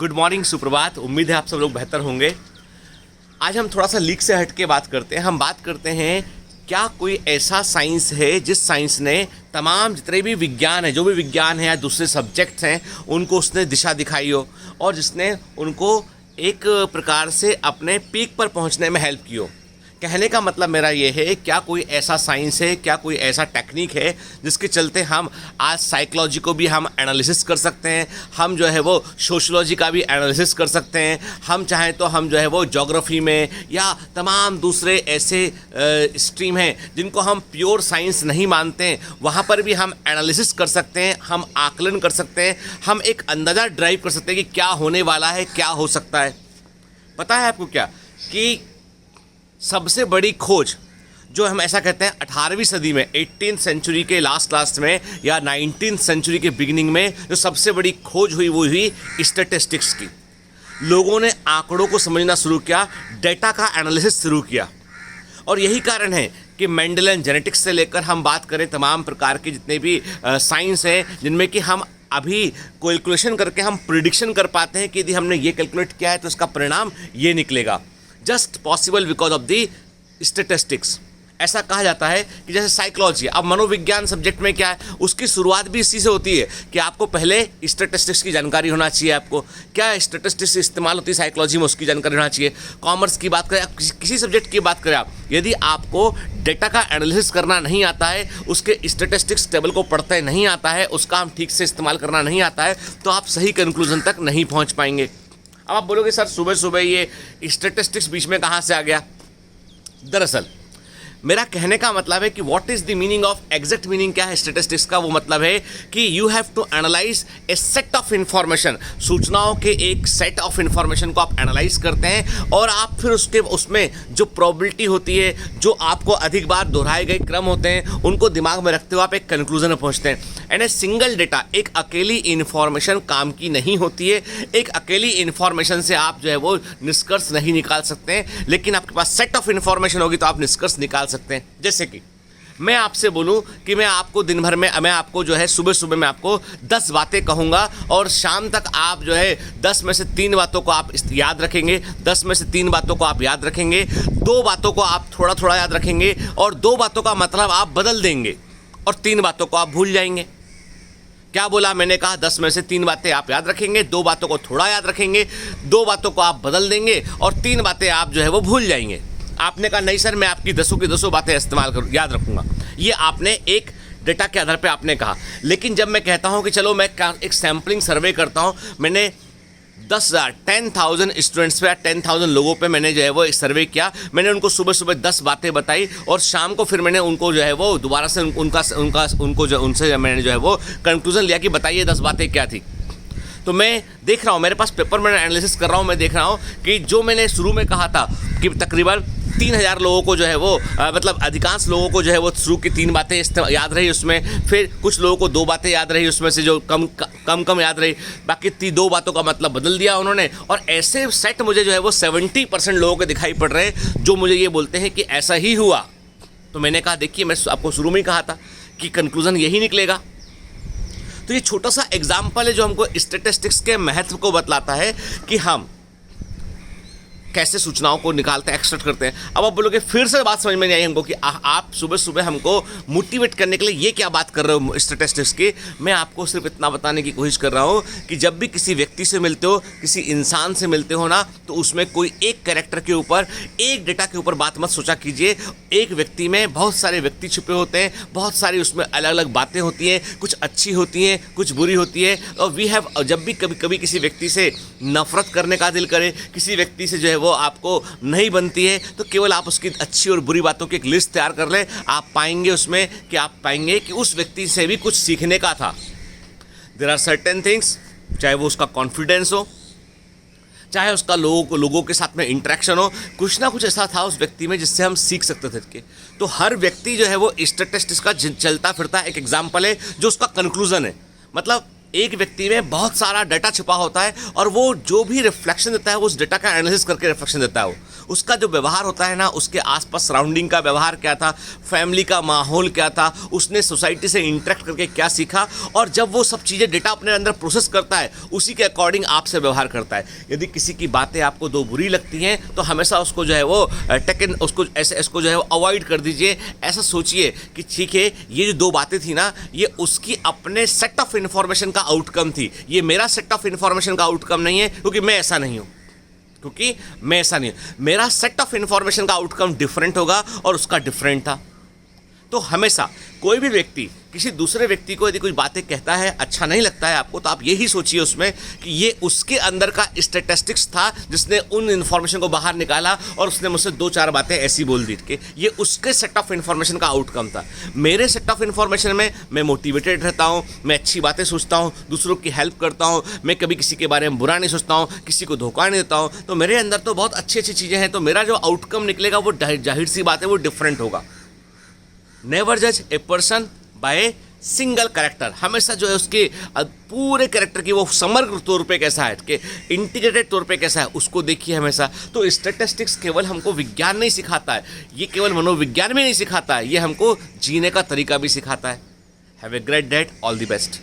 Good morning, सुप्रभात। उम्मीद है आप सब लोग बेहतर होंगे। आज हम थोड़ा सा लीक से हट के बात करते हैं। हम बात करते हैं क्या कोई ऐसा साइंस है जिस साइंस ने तमाम जितने भी विज्ञान है, जो भी विज्ञान है या दूसरे सब्जेक्ट्स हैं, उनको उसने दिशा दिखाई हो और जिसने उनको एक प्रकार से अपने पीक पर पहुंचने में हेल्प की हो। कहने का मतलब मेरा ये है, क्या कोई ऐसा साइंस है, क्या कोई ऐसा टेक्निक है जिसके चलते हम आज साइकोलॉजी को भी हम एनालिसिस कर सकते हैं, हम जो है वो सोशलॉजी का भी एनालिसिस कर सकते हैं, हम चाहें तो हम जो है वो ज्योग्राफी में या तमाम दूसरे ऐसे स्ट्रीम हैं जिनको हम प्योर साइंस नहीं मानते हैं, वहाँ पर भी हम एनालिसिस कर सकते हैं, हम आकलन कर सकते हैं, हम एक अंदाज़ा ड्राइव कर सकते हैं कि क्या होने वाला है, क्या हो सकता है। पता है आपको क्या कि सबसे बड़ी खोज जो हम ऐसा कहते हैं 18वीं सदी में, 18th सेंचुरी के लास्ट में या 19th सेंचुरी के बिगिनिंग में जो सबसे बड़ी खोज हुई वो हुई स्टैटिस्टिक्स की। लोगों ने आंकड़ों को समझना शुरू किया, डेटा का एनालिसिस शुरू किया और यही कारण है कि मेंडल जेनेटिक्स से लेकर हम बात करें तमाम प्रकार के जितने भी साइंस हैं जिनमें कि हम अभी कैलकुलेशन करके हम प्रिडिक्शन कर पाते हैं कि यदि हमने ये कैलकुलेट किया है तो इसका परिणाम ये निकलेगा। Just possible because of the statistics. ऐसा कहा जाता है कि जैसे साइकोलॉजी, अब मनोविज्ञान सब्जेक्ट में क्या है, उसकी शुरुआत भी इसी से होती है कि आपको पहले स्टैटिस्टिक्स की जानकारी होना चाहिए। आपको क्या स्टैटिस्टिक्स इस्तेमाल होती है साइकोलॉजी में, उसकी जानकारी होना चाहिए। कॉमर्स की बात करें, किसी सब्जेक्ट की बात करें आप, यदि आपको डेटा का एनालिसिस करना नहीं आता है, उसके स्टैटिस्टिक्स टेबल को पढ़ते नहीं आता है, उसका हम ठीक से इस्तेमाल करना नहीं आता है, तो आप सही कंक्लूजन तक नहीं पहुँच पाएंगे। अब आप बोलोगे सर सुबह सुबह ये स्टैटिस्टिक्स बीच में कहाँ से आ गया? दरअसल मेरा कहने का मतलब है कि what is the meaning of, exact meaning क्या है स्टैटिस्टिक्स का? वो मतलब है कि you have to analyse a set of information, सूचनाओं के एक सेट ऑफ इंफॉर्मेशन को आप एनालाइज करते हैं और आप फिर उसमें जो प्रोबेबिलिटी होती है, जो आपको अधिक बार दोहराए गए क्रम होते हैं, उनको दिमाग में रखते हुए आप एक कंक्लूजन में पहुंचते हैं। एंड ए सिंगल डेटा, एक अकेली इन्फॉर्मेशन काम की नहीं होती है। एक अकेली इन्फॉर्मेशन से आप जो है वो निष्कर्ष नहीं निकाल सकते हैं, लेकिन आपके पास सेट ऑफ इन्फॉर्मेशन होगी तो आप निष्कर्ष निकाल सकते हैं। जैसे कि मैं आपसे बोलूं कि मैं आपको दिन भर में, मैं आपको जो है सुबह सुबह मैं आपको 10 बातें कहूंगा और शाम तक आप जो है 10 में से 3 बातों को आप याद रखेंगे, 10 में से 3 बातों को आप याद रखेंगे, 2 बातों को आप थोड़ा थोड़ा याद रखेंगे और 2 बातों का मतलब आप बदल देंगे और 3 बातों को आप भूल जाएंगे। क्या बोला मैंने? कहा 10 में से 3 बातें आप याद रखेंगे, 2 बातों को थोड़ा याद रखेंगे, 2 बातों को आप बदल देंगे और 3 बातें आप जो है वो भूल जाएंगे। आपने कहा नहीं सर, मैं आपकी 10 की 10 बातें इस्तेमाल याद रखूंगा। ये आपने एक डेटा के आधार पे आपने कहा। लेकिन जब मैं कहता हूं कि चलो मैं एक सैम्पलिंग सर्वे करता हूं, मैंने 10,000 स्टूडेंट्स पे या 10,000 लोगों पे मैंने जो है वो एक सर्वे किया, मैंने उनको सुबह सुबह 10 बातें बताई और शाम को फिर मैंने उनको जो है वो दोबारा से उनसे मैंने जो है वो कंक्लूजन लिया कि बताइए 10 बातें क्या थी। तो मैं देख रहा हूँ, मेरे पास पेपर में एनालिसिस कर रहा हूँ, मैं देख रहा हूँ कि जो मैंने शुरू में कहा था कि तकरीबन 3,000 लोगों को जो है वो मतलब अधिकांश लोगों को जो है वो शुरू की 3 बातें याद रही, उसमें फिर कुछ लोगों को 2 बातें याद रही, उसमें से जो कम याद रही, बाकी 2 बातों का मतलब बदल दिया उन्होंने। और ऐसे सेट मुझे जो है वो 70% लोगों के दिखाई पड़ रहे हैं जो मुझे ये बोलते हैं कि ऐसा ही हुआ। तो मैंने कहा देखिए, मैं आपको शुरू में ही कहा था कि कंक्लूजन यही निकलेगा। तो ये छोटा सा एग्जाम्पल है जो हमको स्टैटिस्टिक्स के महत्व को बतलाता है कि हम कैसे सूचनाओं को निकालते हैं, एक्सट्रैक्ट करते हैं। अब आप बोलोगे फिर से बात समझ में नहीं आई हमको कि आप सुबह सुबह हमको मोटिवेट करने के लिए ये क्या बात कर रहे हो स्टैटिस्टिक्स की। मैं आपको सिर्फ इतना बताने की कोशिश कर रहा हूँ कि जब भी किसी व्यक्ति से मिलते हो, किसी इंसान से मिलते हो ना, तो उसमें कोई एक कैरेक्टर के ऊपर, एक डेटा के ऊपर बात मत सोचा कीजिए। एक व्यक्ति में बहुत सारे व्यक्ति छुपे होते हैं, बहुत सारी उसमें अलग अलग बातें होती हैं, कुछ अच्छी होती हैं, कुछ बुरी होती है। और जब भी कभी किसी व्यक्ति से नफरत करने का दिल करे, किसी व्यक्ति से जो है वो आपको नहीं बनती है, तो केवल आप उसकी अच्छी और बुरी बातों की एक लिस्ट तैयार कर लें। आप पाएंगे उसमें कि उस व्यक्ति से भी कुछ सीखने का था। देयर आर सर्टेन थिंग्स, चाहे वो उसका कॉन्फिडेंस हो, चाहे उसका लोगों के साथ में इंटरेक्शन हो, कुछ ना कुछ ऐसा था उस व्यक्ति में जिससे हम सीख सकते थे। तो हर व्यक्ति जो है वो स्टैटिस्टिक्स का चलता फिरता एक एग्जाम्पल है जो उसका कंक्लूजन है। मतलब एक व्यक्ति में बहुत सारा डाटा छुपा होता है और वो जो भी रिफ्लेक्शन देता है वो उस डाटा का एनालिसिस करके रिफ्लेक्शन देता है। उसका जो व्यवहार होता है ना, उसके आसपास सराउंडिंग का व्यवहार क्या था, फैमिली का माहौल क्या था, उसने सोसाइटी से इंटरेक्ट करके क्या सीखा, और जब वो सब चीज़ें डेटा अपने अंदर प्रोसेस करता है उसी के अकॉर्डिंग आपसे व्यवहार करता है। यदि किसी की बातें आपको दो बुरी लगती हैं तो हमेशा उसको जो है वो टेकन उसको ऐसे इसको जो है वो अवॉइड कर दीजिए। ऐसा सोचिए कि ठीक है, ये जो दो बातें थी ना, ये उसकी अपने सेट ऑफ इन्फॉर्मेशन का आउटकम थी, ये मेरा सेट ऑफ इन्फॉर्मेशन का आउटकम नहीं है, क्योंकि मैं ऐसा नहीं हूं, मेरा सेट ऑफ इन्फॉर्मेशन का आउटकम डिफरेंट होगा और उसका डिफरेंट था। तो हमेशा कोई भी व्यक्ति किसी दूसरे व्यक्ति को यदि कुछ बातें कहता है, अच्छा नहीं लगता है आपको, तो आप यही सोचिए उसमें कि ये उसके अंदर का स्टैटिस्टिक्स था जिसने उन इन्फॉर्मेशन को बाहर निकाला और उसने मुझसे दो चार बातें ऐसी बोल दी कि ये उसके सेट ऑफ इन्फॉर्मेशन का आउटकम था। मेरे सेट ऑफ इन्फॉर्मेशन में मैं मोटिवेटेड रहता हूँ, मैं अच्छी बातें सोचता हूँ, दूसरों की हेल्प करता हूँ, मैं कभी किसी के बारे में बुरा नहीं सोचता हूँ, किसी को धोखा नहीं देता हूँ, तो मेरे अंदर तो बहुत अच्छी अच्छी चीज़ें हैं। तो मेरा जो आउटकम निकलेगा वो जाहिर सी बात है वो डिफरेंट होगा। नेवर जज a person by a single character. हमेशा जो है उसके पूरे कैरेक्टर की वो समग्र तौर पे कैसा है, कि इंटीग्रेटेड तौर पे कैसा है, उसको देखिए हमेशा। तो स्टैटिस्टिक्स केवल हमको विज्ञान नहीं सिखाता है, ये केवल मनोविज्ञान भी नहीं सिखाता है, ये हमको जीने का तरीका भी सिखाता है। Have a great day, all the best.